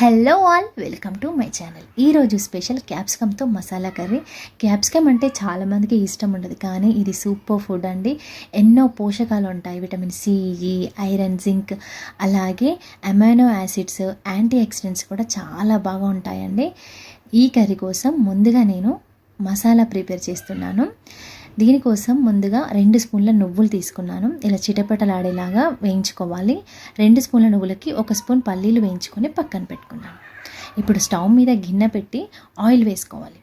Hello all, welcome to my channel. ఈరోజు special క్యాప్సికమ్తో masala curry. Capsicum అంటే చాలామందికి ఇష్టం ఉండదు, కానీ ఇది సూపర్ ఫుడ్ అండి. ఎన్నో పోషకాలు ఉంటాయి, విటమిన్ సి, ఈ, ఐరన్, జింక్, అలాగే అమైనో యాసిడ్స్, యాంటీ ఆక్సిడెంట్స్ కూడా చాలా బాగా ఉంటాయండి. ఈ కర్రీ కోసం ముందుగా నేను మసాలా ప్రిపేర్ చేస్తున్నాను. దీనికోసం ముందుగా 2 స్పూన్ల నువ్వులు తీసుకున్నాను. ఇలా చిటపటలాడేలాగా వేయించుకోవాలి. 2 స్పూన్ల నువ్వులకి 1 స్పూన్ పల్లీలు వేయించుకొని పక్కన పెట్టుకున్నాను. ఇప్పుడు స్టవ్ మీద గిన్నె పెట్టి ఆయిల్ వేసుకోవాలి.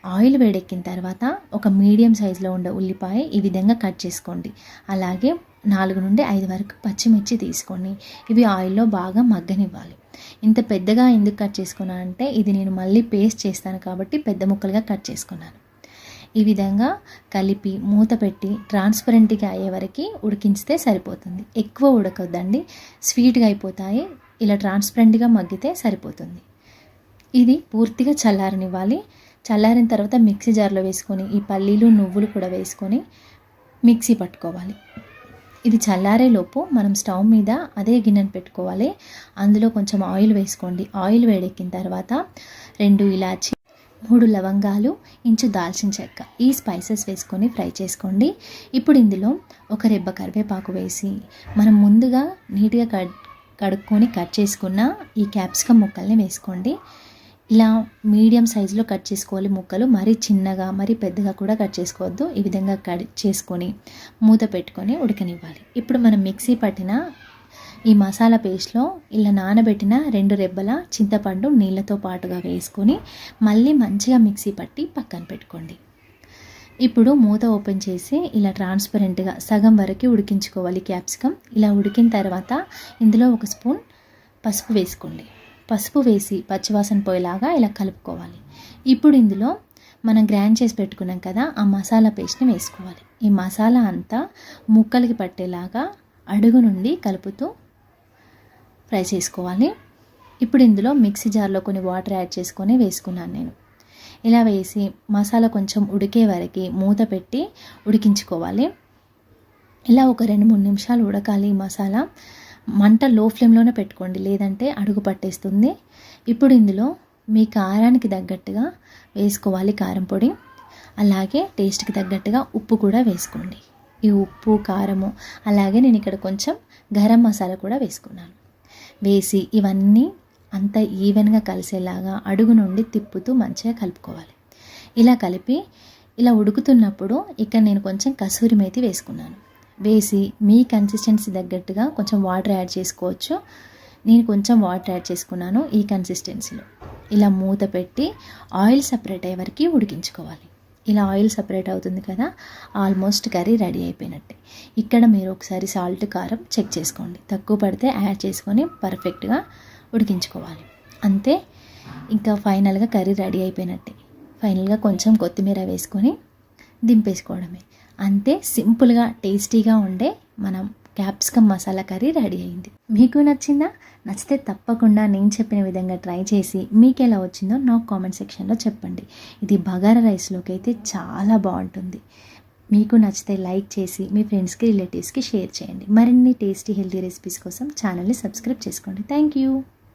ఆయిల్ వేడెక్కిన తర్వాత ఒక మీడియం సైజులో ఉండే ఉల్లిపాయ ఈ విధంగా కట్ చేసుకోండి. అలాగే 4 నుండి 5 వరకు పచ్చిమిర్చి తీసుకొని ఇవి ఆయిల్లో బాగా మగ్గనివ్వాలి. ఇంత పెద్దగా ఎందుకు కట్ చేసుకున్నాను అంటే ఇది నేను మళ్ళీ పేస్ట్ చేస్తాను కాబట్టి పెద్ద ముక్కలుగా కట్ చేసుకున్నాను. ఈ విధంగా కలిపి మూత పెట్టి ట్రాన్స్పరెంట్గా అయ్యే వరకు ఉడికించితే సరిపోతుంది. ఎక్కువ ఉడకద్దండి, స్వీట్గా అయిపోతాయి. ఇలా ట్రాన్స్పరెంట్గా మగ్గితే సరిపోతుంది. ఇది పూర్తిగా చల్లారనివ్వాలి. చల్లారిన తర్వాత మిక్సీ జార్లో వేసుకొని ఈ పల్లీలు నువ్వులు కూడా వేసుకొని మిక్సీ పట్టుకోవాలి. ఇది చల్లారేలోపు మనం స్టవ్ మీద అదే గిన్నెను పెట్టుకోవాలి. అందులో కొంచెం ఆయిల్ వేసుకోండి. ఆయిల్ వేడెక్కిన తర్వాత 2 ఇలాచి, 3 లవంగాలు, ఇంచు దాల్చిన చెక్క, ఈ స్పైసెస్ వేసుకొని ఫ్రై చేసుకోండి. ఇప్పుడు ఇందులో ఒక రెబ్బ కరివేపాకు వేసి మనం ముందుగా నీట్గా కడుక్కొని కట్ చేసుకున్న ఈ క్యాప్సికమ్ ముక్కల్ని వేసుకోండి. ఇలా మీడియం సైజులో కట్ చేసుకోవాలి ముక్కలు. మరీ చిన్నగా మరీ పెద్దగా కూడా కట్ చేసుకోవద్దు. ఈ విధంగా కట్ చేసుకొని మూత పెట్టుకొని ఉడకనివ్వాలి. ఇప్పుడు మనం మిక్సీ పట్టిన ఈ మసాలా పేస్ట్లో ఇలా నానబెట్టిన 2 రెబ్బల చింతపండు నీళ్ళతో పాటుగా వేసుకొని మళ్ళీ మంచిగా మిక్సీ పట్టి పక్కన పెట్టుకోండి. ఇప్పుడు మూత ఓపెన్ చేసి ఇలా ట్రాన్స్పరెంట్గా సగం వరకు ఉడికించుకోవాలి క్యాప్సికమ్. ఇలా ఉడికిన తర్వాత ఇందులో 1 స్పూన్ పసుపు వేసుకోండి. పసుపు వేసి పచ్చివాసన పోయేలాగా ఇలా కలుపుకోవాలి. ఇప్పుడు ఇందులో మనం గ్రైండ్ చేసి పెట్టుకున్నాం కదా, ఆ మసాలా పేస్ట్ని వేసుకోవాలి. ఈ మసాలా అంతా ముక్కలకి పట్టేలాగా అడుగు నుండి కలుపుతూ ఫ్రై చేసుకోవాలి. ఇప్పుడు ఇందులో మిక్సీ జార్లో కొన్ని వాటర్ యాడ్ చేసుకొని వేసుకున్నాను నేను. ఇలా వేసి మసాలా కొంచెం ఉడికే వరకు మూత పెట్టి ఉడికించుకోవాలి. ఇలా ఒక 2-3 నిమిషాలు ఉడకాలి. ఈ మసాలా మంట లో ఫ్లేమ్లోనే పెట్టుకోండి, లేదంటే అడుగు పట్టేస్తుంది. ఇప్పుడు ఇందులో మీ కారానికి తగ్గట్టుగా వేసుకోవాలి కారం పొడి, అలాగే టేస్ట్కి తగ్గట్టుగా ఉప్పు కూడా వేసుకోండి. ఈ ఉప్పు, కారము, అలాగే నేను ఇక్కడ కొంచెం గరం మసాలా కూడా వేసుకున్నాను. వేసి ఇవన్నీ అంతా ఈవెన్గా కలిసేలాగా అడుగు నుండి తిప్పుతూ మంచిగా కలుపుకోవాలి. ఇలా కలిపి ఇలా ఉడుకుతున్నప్పుడు ఇక్కడ నేను కొంచెం కసూరి మేతి వేసుకున్నాను. వేసి మీ కన్సిస్టెన్సీ తగ్గట్టుగా కొంచెం వాటర్ యాడ్ చేసుకోవచ్చు. నేను కొంచెం వాటర్ యాడ్ చేసుకున్నాను ఈ కన్సిస్టెన్సీలో. ఇలా మూత పెట్టి ఆయిల్ సపరేట్ అయ్యే వరకు ఉడికించుకోవాలి. ఇలా ఆయిల్ సపరేట్ అవుతుంది కదా, ఆల్మోస్ట్ కర్రీ రెడీ అయిపోయినట్టే. ఇక్కడ మీరు ఒకసారి సాల్ట్, కారం చెక్ చేసుకోండి. తక్కువ పడితే యాడ్ చేసుకొని పర్ఫెక్ట్గా ఉడికించుకోవాలి. అంతే, ఇంకా ఫైనల్గా కర్రీ రెడీ అయిపోయినట్టే. ఫైనల్గా కొంచెం కొత్తిమీర వేసుకొని దింపేసుకోవడమే. అంతే, సింపుల్గా టేస్టీగా ఉండే మనం క్యాప్సికమ్ మసాలా కర్రీ రెడీ అయింది. మీకు నచ్చిందా? నచ్చితే తప్పకుండా నేను చెప్పిన విధంగా ట్రై చేసి మీకు ఎలా వచ్చిందో నాకు కామెంట్ సెక్షన్లో చెప్పండి. ఇది బగారా రైస్లోకి అయితే చాలా బాగుంటుంది. మీకు నచ్చితే లైక్ చేసి మీ ఫ్రెండ్స్కి, రిలేటివ్స్కి షేర్ చేయండి. మరిన్ని టేస్టీ హెల్తీ రెసిపీస్ కోసం ఛానల్ని సబ్స్క్రైబ్ చేసుకోండి. Thank you.